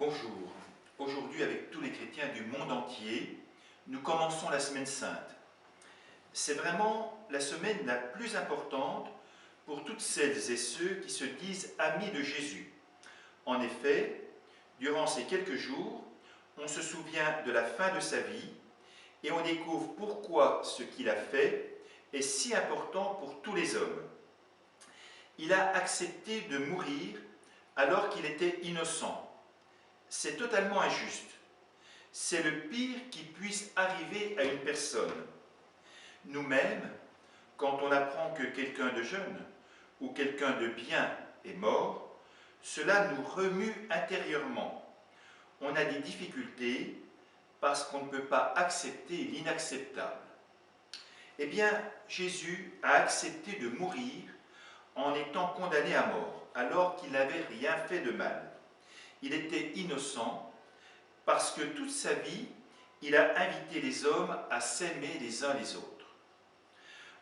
Bonjour. Aujourd'hui, avec tous les chrétiens du monde entier, nous commençons la Semaine Sainte. C'est vraiment la semaine la plus importante pour toutes celles et ceux qui se disent amis de Jésus. En effet, durant ces quelques jours, on se souvient de la fin de sa vie et on découvre pourquoi ce qu'il a fait est si important pour tous les hommes. Il a accepté de mourir alors qu'il était innocent. C'est totalement injuste. C'est le pire qui puisse arriver à une personne. Nous-mêmes, quand on apprend que quelqu'un de jeune ou quelqu'un de bien est mort, cela nous remue intérieurement. On a des difficultés parce qu'on ne peut pas accepter l'inacceptable. Eh bien, Jésus a accepté de mourir en étant condamné à mort, alors qu'il n'avait rien fait de mal. Il était innocent parce que toute sa vie, il a invité les hommes à s'aimer les uns les autres.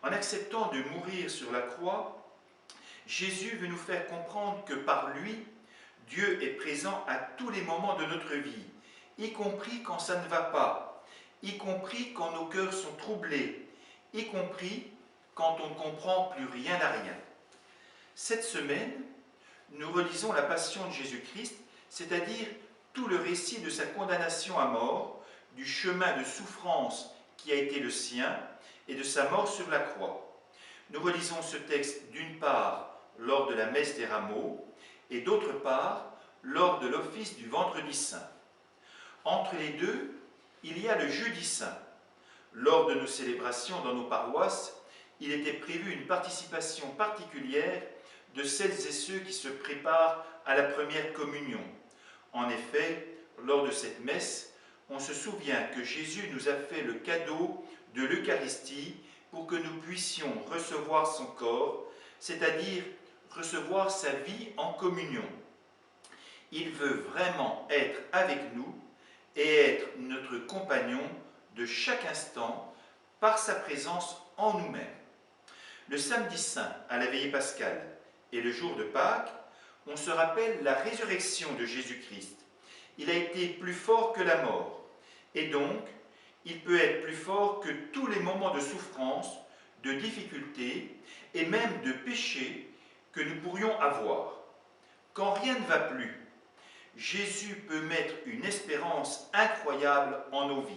En acceptant de mourir sur la croix, Jésus veut nous faire comprendre que par lui, Dieu est présent à tous les moments de notre vie, y compris quand ça ne va pas, y compris quand nos cœurs sont troublés, y compris quand on ne comprend plus rien à rien. Cette semaine, nous relisons la Passion de Jésus-Christ, c'est-à-dire tout le récit de sa condamnation à mort, du chemin de souffrance qui a été le sien et de sa mort sur la croix. Nous relisons ce texte d'une part lors de la messe des rameaux et d'autre part lors de l'office du vendredi saint. Entre les deux, il y a le jeudi saint. Lors de nos célébrations dans nos paroisses, il était prévu une participation particulière de celles et ceux qui se préparent à la première communion. En effet, lors de cette messe, on se souvient que Jésus nous a fait le cadeau de l'Eucharistie pour que nous puissions recevoir son corps, c'est-à-dire recevoir sa vie en communion. Il veut vraiment être avec nous et être notre compagnon de chaque instant par sa présence en nous-mêmes. Le samedi saint, à la veillée pascale, et le jour de Pâques, on se rappelle la résurrection de Jésus-Christ. Il a été plus fort que la mort, et donc il peut être plus fort que tous les moments de souffrance, de difficulté et même de péché que nous pourrions avoir. Quand rien ne va plus, Jésus peut mettre une espérance incroyable en nos vies.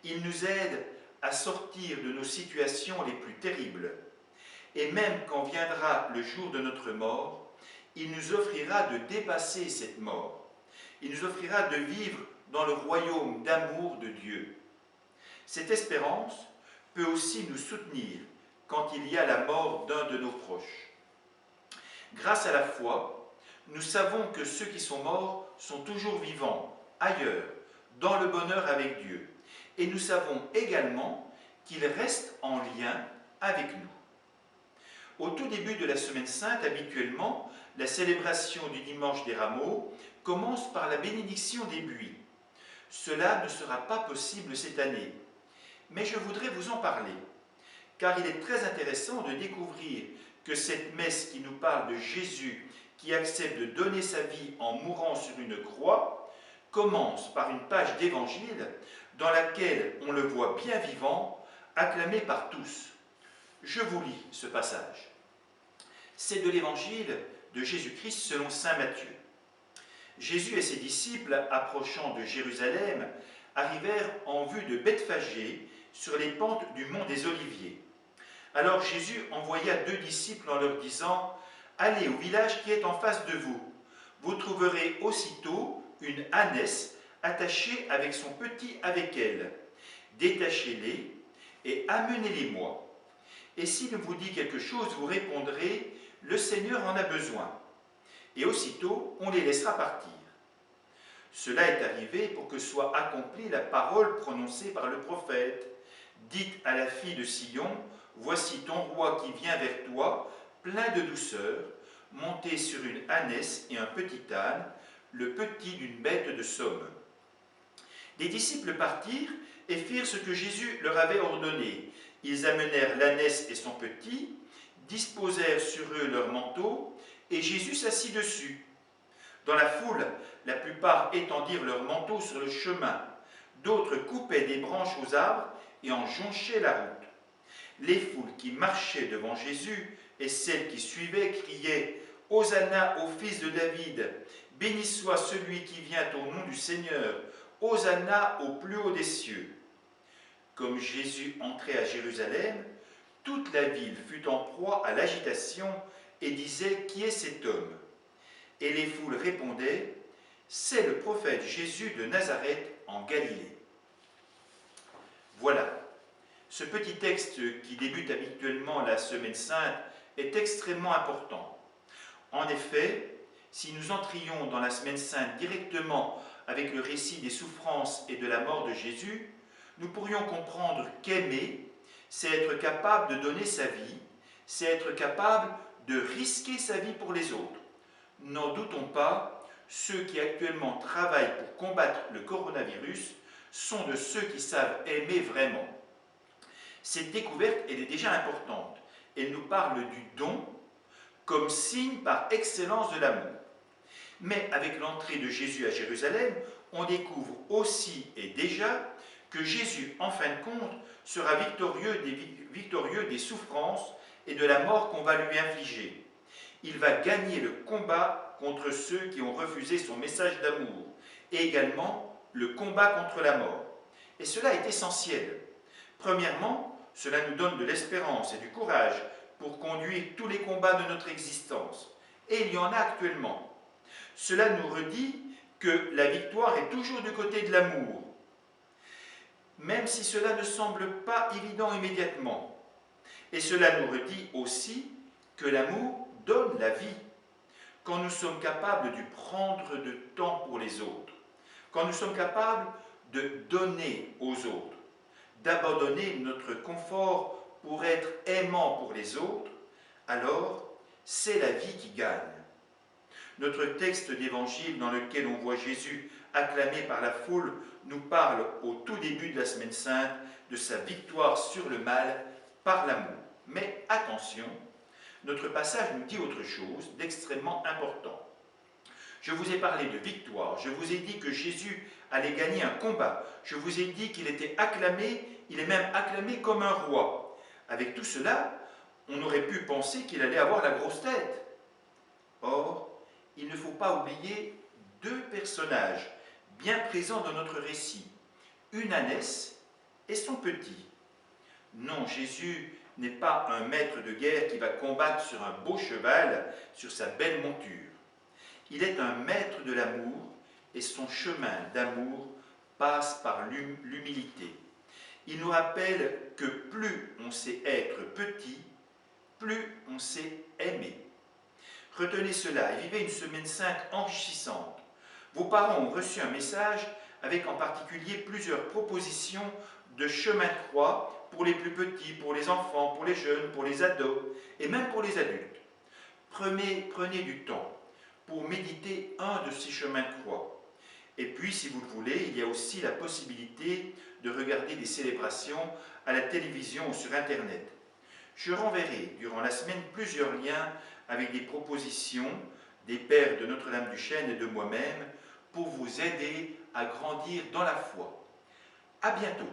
Il nous aide à sortir de nos situations les plus terribles. Et même quand viendra le jour de notre mort, il nous offrira de dépasser cette mort. Il nous offrira de vivre dans le royaume d'amour de Dieu. Cette espérance peut aussi nous soutenir quand il y a la mort d'un de nos proches. Grâce à la foi, nous savons que ceux qui sont morts sont toujours vivants, ailleurs, dans le bonheur avec Dieu. Et nous savons également qu'ils restent en lien avec nous. Au tout début de la Semaine Sainte, habituellement, la célébration du dimanche des rameaux commence par la bénédiction des buis. Cela ne sera pas possible cette année, mais je voudrais vous en parler, car il est très intéressant de découvrir que cette messe qui nous parle de Jésus qui accepte de donner sa vie en mourant sur une croix commence par une page d'évangile dans laquelle on le voit bien vivant, acclamé par tous. Je vous lis ce passage. C'est de l'évangile de Jésus-Christ selon saint Matthieu. Jésus et ses disciples, approchant de Jérusalem, arrivèrent en vue de Bethphagée, sur les pentes du mont des Oliviers. Alors Jésus envoya 2 disciples en leur disant « Allez au village qui est en face de vous. Vous trouverez aussitôt une ânesse attachée avec son petit avec elle. Détachez-les et amenez-les-moi. Et s'il vous dit quelque chose, vous répondrez « Le Seigneur en a besoin. » Et aussitôt, on les laissera partir. Cela est arrivé pour que soit accomplie la parole prononcée par le prophète. Dites à la fille de Sion, voici ton roi qui vient vers toi, plein de douceur, monté sur une ânesse et un petit âne, le petit d'une bête de somme. Les disciples partirent et firent ce que Jésus leur avait ordonné. Ils amenèrent l'ânesse et son petit, disposèrent sur eux leurs manteaux, et Jésus s'assit dessus. Dans la foule, la plupart étendirent leurs manteaux sur le chemin, d'autres coupaient des branches aux arbres et en jonchaient la route. Les foules qui marchaient devant Jésus et celles qui suivaient criaient « Hosanna au fils de David, béni soit celui qui vient au nom du Seigneur, Hosanna au plus haut des cieux ». Comme Jésus entrait à Jérusalem, toute la ville fut en proie à l'agitation et disait « Qui est cet homme ?» Et les foules répondaient « C'est le prophète Jésus de Nazareth en Galilée ». Voilà, ce petit texte qui débute habituellement la Semaine Sainte est extrêmement important. En effet, si nous entrions dans la Semaine Sainte directement avec le récit des souffrances et de la mort de Jésus, nous pourrions comprendre qu'aimer, c'est être capable de donner sa vie, c'est être capable de risquer sa vie pour les autres. N'en doutons pas, ceux qui actuellement travaillent pour combattre le coronavirus sont de ceux qui savent aimer vraiment. Cette découverte, elle est déjà importante. Elle nous parle du don comme signe par excellence de l'amour. Mais avec l'entrée de Jésus à Jérusalem, on découvre aussi et déjà que Jésus, en fin de compte, sera victorieux des souffrances et de la mort qu'on va lui infliger. Il va gagner le combat contre ceux qui ont refusé son message d'amour et également le combat contre la mort. Et cela est essentiel. Premièrement, cela nous donne de l'espérance et du courage pour conduire tous les combats de notre existence. Et il y en a actuellement. Cela nous redit que la victoire est toujours du côté de l'amour, même si cela ne semble pas évident immédiatement. Et cela nous redit aussi que l'amour donne la vie. Quand nous sommes capables de prendre de temps pour les autres, quand nous sommes capables de donner aux autres, d'abandonner notre confort pour être aimant pour les autres, alors c'est la vie qui gagne. Notre texte d'évangile dans lequel on voit Jésus acclamé par la foule nous parle au tout début de la Semaine Sainte de sa victoire sur le mal par l'amour. Mais attention, notre passage nous dit autre chose d'extrêmement important. Je vous ai parlé de victoire, je vous ai dit que Jésus allait gagner un combat, je vous ai dit qu'il était acclamé, il est même acclamé comme un roi. Avec tout cela, on aurait pu penser qu'il allait avoir la grosse tête. Or, il ne faut pas oublier deux personnages bien présents dans notre récit, une ânesse et son petit. Non, Jésus n'est pas un maître de guerre qui va combattre sur un beau cheval, sur sa belle monture. Il est un maître de l'amour et son chemin d'amour passe par l'humilité. Il nous rappelle que plus on sait être petit, plus on sait aimer. Retenez cela et vivez une Semaine Sainte enrichissante. Vos parents ont reçu un message avec en particulier plusieurs propositions de chemin de croix pour les plus petits, pour les enfants, pour les jeunes, pour les ados et même pour les adultes. Prenez du temps pour méditer un de ces chemins de croix. Et puis, si vous le voulez, il y a aussi la possibilité de regarder des célébrations à la télévision ou sur Internet. Je renverrai durant la semaine plusieurs liens avec des propositions des pères de Notre-Dame-du-Chêne et de moi-même pour vous aider à grandir dans la foi. À bientôt.